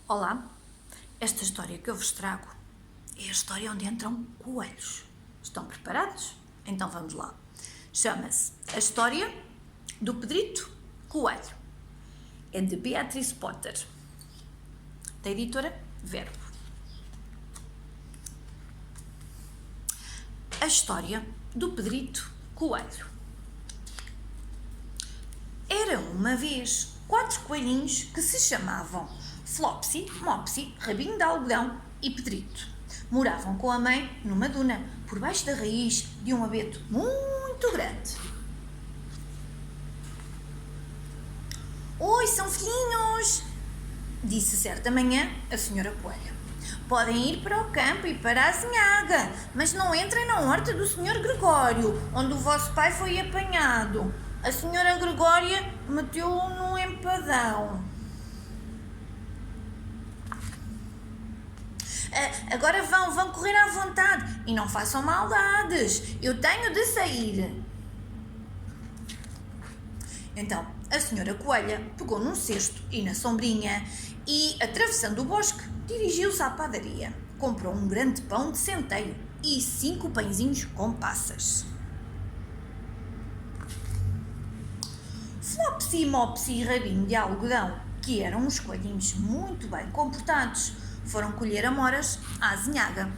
Olá, esta história que eu vos trago é a história onde entram coelhos. Estão preparados? Então vamos lá. Chama-se A História do Pedrito Coelho. É de Beatrice Potter, da editora Verbo. A História do Pedrito Coelho. Era uma vez 4 coelhinhos que se chamavam Flopsy, Mopsy, Rabinho de Algodão e Pedrito. Moravam com a mãe numa duna, por baixo da raiz de um abeto muito grande. Oi, são filhinhos! Disse certa manhã a senhora Coelha. Podem ir para o campo e para a azinhaga, mas não entrem na horta do senhor Gregório, onde o vosso pai foi apanhado. A senhora Gregória meteu-o num empadão. Agora vão correr à vontade e não façam maldades. Eu tenho de sair. Então, a senhora Coelha pegou num cesto e na sombrinha e, atravessando o bosque, dirigiu-se à padaria. Comprou um grande pão de centeio e 5 pãezinhos com passas. Flopsy, Mopsy e Rabinho de Algodão, que eram uns coelhinhos muito bem comportados, foram colher amoras à azinhaga.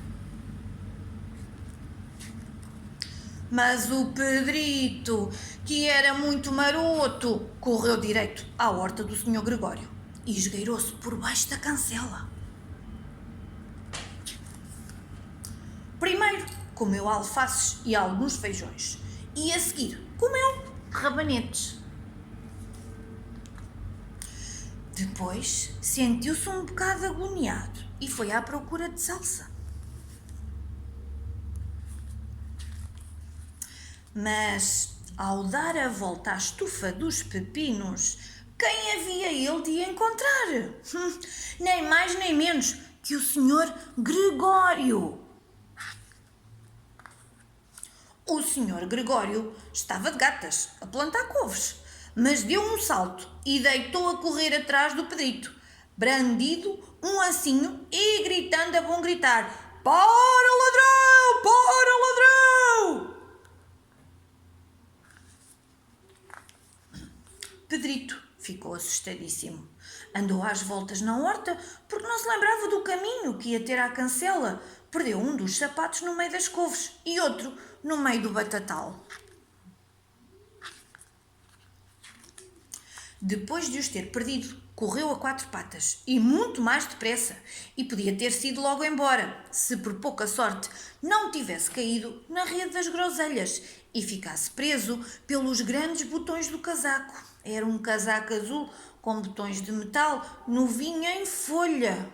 Mas o Pedrito, que era muito maroto, correu direito à horta do senhor Gregório e esgueirou-se por baixo da cancela. Primeiro comeu alfaces e alguns feijões e a seguir comeu rabanetes. Depois sentiu-se um bocado agoniado e foi à procura de salsa. Mas, ao dar a volta à estufa dos pepinos, quem havia ele de encontrar? Nem mais nem menos que o senhor Gregório. O senhor Gregório estava de gatas, a plantar couves, mas deu um salto e deitou a correr atrás do Pedrito, brandido um ancinho e gritando a bom gritar: "Para, ladrão! Para, ladrão!" Pedrito ficou assustadíssimo. Andou às voltas na horta porque não se lembrava do caminho que ia ter à cancela. Perdeu um dos sapatos no meio das couves e outro no meio do batatal. Depois de os ter perdido, correu a 4 patas e muito mais depressa, e podia ter sido logo embora, se por pouca sorte não tivesse caído na rede das groselhas e ficasse preso pelos grandes botões do casaco. Era um casaco azul com botões de metal, novinho em folha.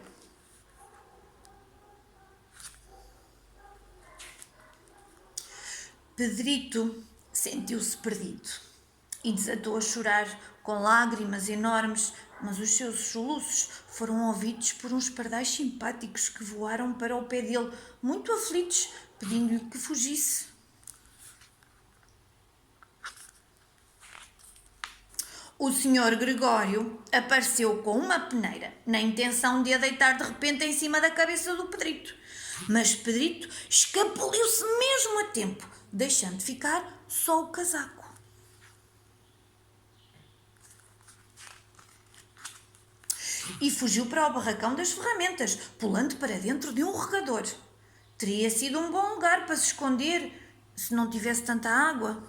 Pedrito sentiu-se perdido e desatou a chorar com lágrimas enormes, mas os seus soluços foram ouvidos por uns pardais simpáticos que voaram para o pé dele, muito aflitos, pedindo-lhe que fugisse. O senhor Gregório apareceu com uma peneira, na intenção de a deitar de repente em cima da cabeça do Pedrito. Mas Pedrito escapuliu-se mesmo a tempo, deixando ficar só o casaco. E fugiu para o barracão das ferramentas, pulando para dentro de um regador. Teria sido um bom lugar para se esconder, se não tivesse tanta água.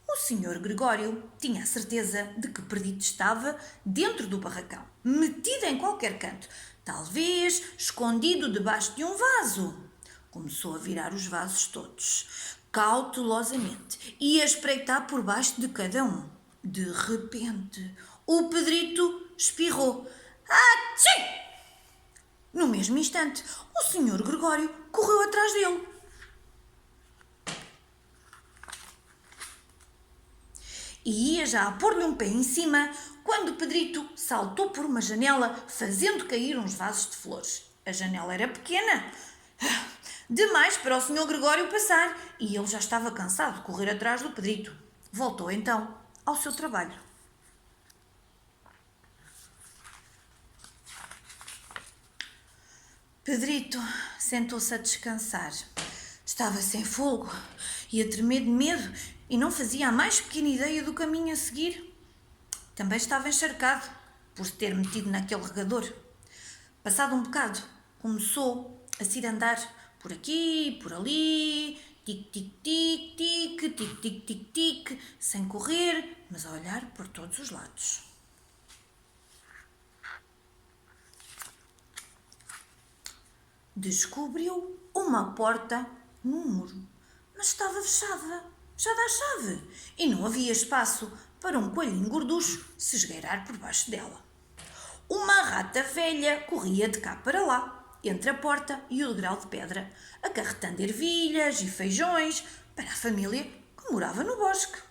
O senhor Gregório tinha a certeza de que Pedrito estava dentro do barracão, metido em qualquer canto, talvez escondido debaixo de um vaso. Começou a virar os vasos todos, cautelosamente, e a espreitar por baixo de cada um. De repente, o Pedrito espirrou. Atchim! No mesmo instante, o senhor Gregório correu atrás dele. E ia já a pôr-lhe um pé em cima quando Pedrito saltou por uma janela, fazendo cair uns vasos de flores. A janela era pequena, demais para o senhor Gregório passar, e ele já estava cansado de correr atrás do Pedrito. Voltou então ao seu trabalho. Pedrito sentou-se a descansar. Estava sem fôlego e a tremer de medo e não fazia a mais pequena ideia do caminho a seguir. Também estava encharcado por se ter metido naquele regador. Passado um bocado, começou a se ir andar por aqui, por ali, tic-tic-tic, tic, tic-tic-tic-tic, sem correr, mas a olhar por todos os lados. Descobriu uma porta no muro, mas estava fechada à chave, e não havia espaço para um coelhinho gorducho se esgueirar por baixo dela. Uma rata velha corria de cá para lá, entre a porta e o degrau de pedra, acarretando ervilhas e feijões para a família que morava no bosque.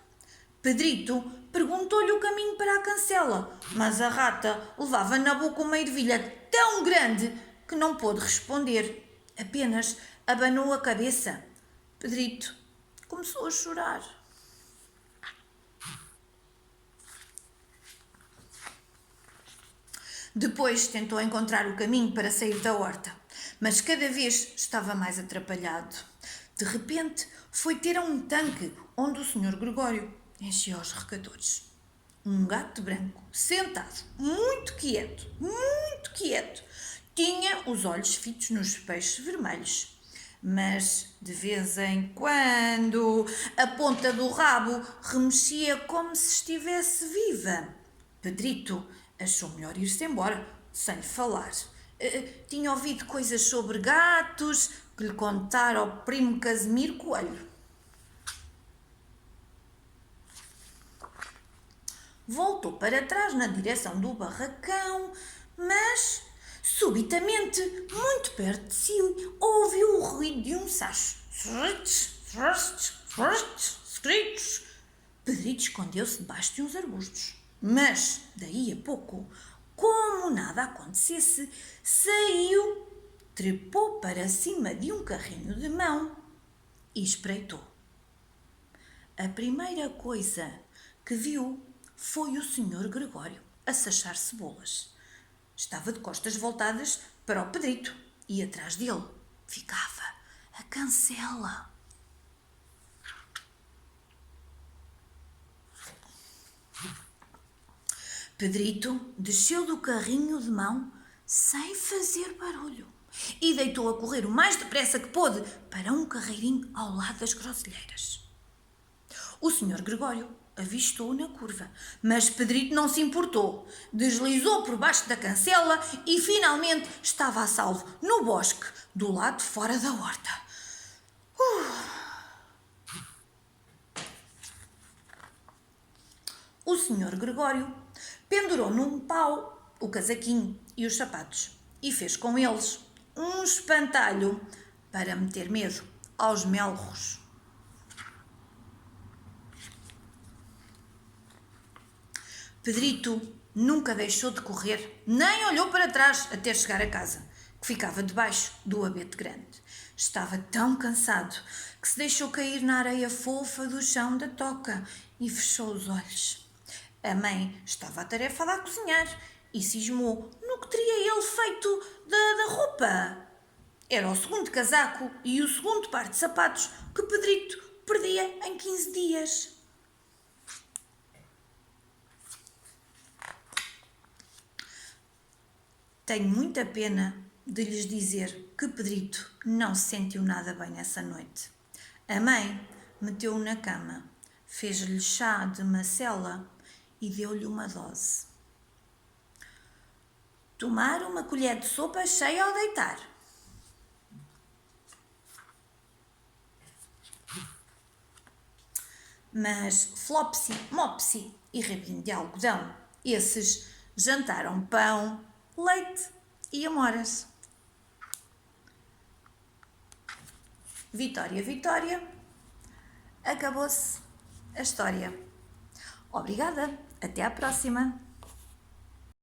Pedrito perguntou-lhe o caminho para a cancela, mas a rata levava na boca uma ervilha tão grande que não pôde responder. Apenas abanou a cabeça. Pedrito começou a chorar. Depois tentou encontrar o caminho para sair da horta, mas cada vez estava mais atrapalhado. De repente, foi ter a um tanque onde o Sr. Gregório enchia os regadores. Um gato branco, sentado, muito quieto, tinha os olhos fitos nos peixes vermelhos. Mas, de vez em quando, a ponta do rabo remexia como se estivesse viva. Pedrito achou melhor ir-se embora, sem falar. Tinha ouvido coisas sobre gatos que lhe contara o primo Casimiro Coelho. Voltou para trás na direção do barracão, mas, subitamente, muito perto de si, ouviu o ruído de um sacho. Pedrito escondeu-se debaixo de uns arbustos. Mas, daí a pouco, como nada acontecesse, saiu, trepou para cima de um carrinho de mão e espreitou. A primeira coisa que viu foi o Sr. Gregório a sachar cebolas. Estava de costas voltadas para o Pedrito e atrás dele ficava a cancela. Pedrito desceu do carrinho de mão sem fazer barulho e deitou a correr o mais depressa que pôde para um carreirinho ao lado das groselheiras. O Sr. Gregório avistou-o na curva, mas Pedrito não se importou. Deslizou por baixo da cancela e finalmente estava a salvo no bosque, do lado de fora da horta. O Sr. Gregório pendurou num pau o casaquinho e os sapatos e fez com eles um espantalho para meter medo aos melros. Pedrito nunca deixou de correr, nem olhou para trás até chegar a casa, que ficava debaixo do abete grande. Estava tão cansado que se deixou cair na areia fofa do chão da toca e fechou os olhos. A mãe estava atarefada a cozinhar e cismou no que teria ele feito da roupa. Era o segundo casaco e o segundo par de sapatos que Pedrito perdia em 15 dias. Tenho muita pena de lhes dizer que Pedrito não se sentiu nada bem essa noite. A mãe meteu-o na cama, fez-lhe chá de macela e deu-lhe uma dose. Tomar uma colher de sopa cheia ao deitar. Mas Flopsy, Mopsy e Rabinho de Algodão, esses jantaram pão, leite e amoras. Vitória, Vitória, acabou-se a história. Obrigada, até à próxima!